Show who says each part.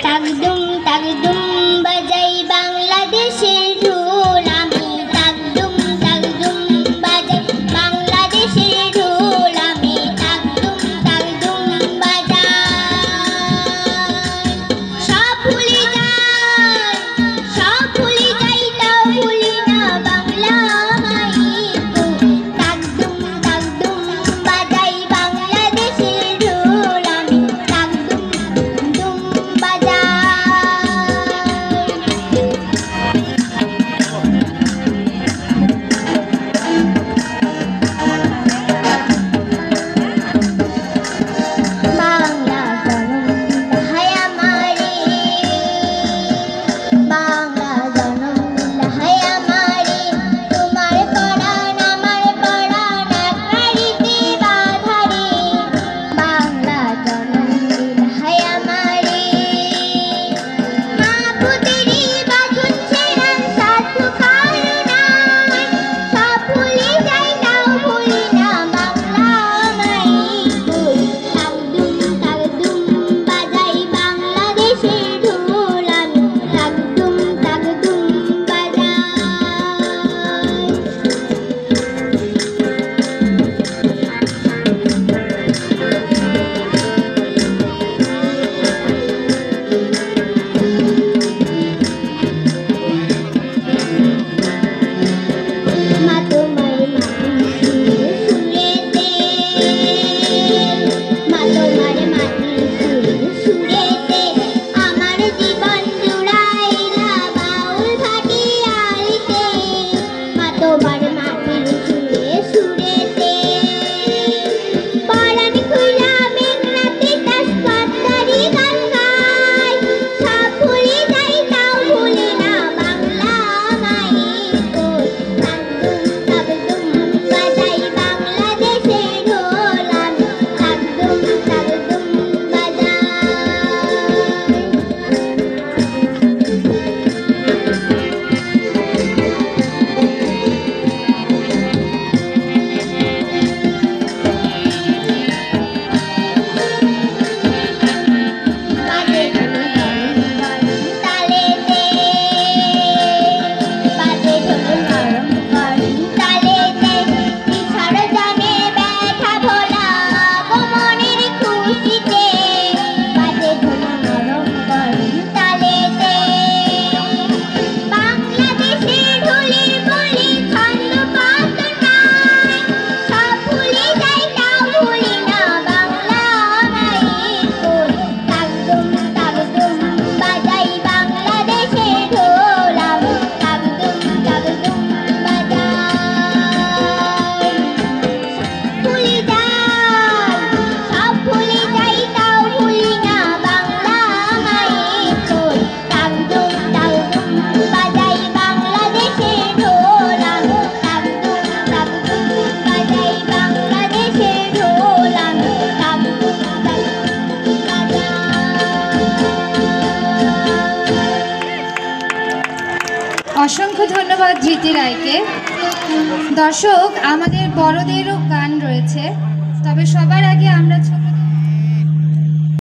Speaker 1: তাকদুম তাকদুম বাজাই বাংলাদেশের ঢোল আমি, তাকদুম তাকদুম বাজাই বাংলাদেশের ঢোল আমি, তাকদুম তাকদুম বাজাই। সব ভুলে যাই, সব ভুলে যাই, তাও ভুলি না বাংলা মায়ের গুণ। তাকদুম তাকদুম বাজাই বাংলাদেশের ঢোল আমি, তাকদুম তাকদুম বাজাই। বাংলা জনম হায় আমারে, বাংলা জনম হায় আমারে, তোমার পরাণ আমার পরাণ একবারিতে বাঁধারে। বাংলা জনম হায় আমারে, মা পুতেরি বাঁধন ছেড়ান সাধু কারুণায়। সব ভুলে যাই তাও ভুলি না বাংলা মায়ের গুণ। তাকদুম তাকদুম বাজাই বাংলাদেশের ঢোল আমি, তাকদুম তাকদুম বাজাই। মা তোমার মাটির সুরেতে, মা তোমার মাটির সুরেতে আমার জীবন জুড়াইলা বাউল ভাটিয়ালিতে। মা তোমার মাটির সুরেতে পরাণ খুইলা মেঘনাতে তাসপাতারি গান গাই। সব ভুলে যাই তাও ভুলি না বাংলা মায়ের গুণ। তাকদুম তাকদুম বাজাই বাংলাদেশের ঢোল আমি, তাকদুম তাকদুম বাজাই। বাজে ঢোল নরম তালেতে, বাজে ঢোল নরম তালেতে, কিশোর জনের ব্যথা ভোলা গো মনের খুশিতে। বাজে ঢোল নরম তালেতে, বাংলাদেশের ঢোলের বলি ছন্দ কত নাই। সব ভুলে যাই তাও ভুলি না বাংলা মায়ের গুণ। তাকদুম তাকদুম বাজাই বাংলাদেশের ঢোল আমি, তাকদুম তাকদুম বাজাই। ভুলে যাই, সব ভুলে যাই তাও ভুলি না বাংলা মায়ের গুণ। তাকদুম তাকদুম বাজাই বাংলাদেশের ঢোল আমি, তাকদুম তাকদুম বাজাই বাংলাদেশের ঢোল আমি, তাকদুম তাকদুম বাজাই।
Speaker 2: অসংখ্য ধন্যবাদ ধৃতি রায়কে। দর্শক, আমাদের বড়দেরও গান রয়েছে, তবে সবার আগে আমরা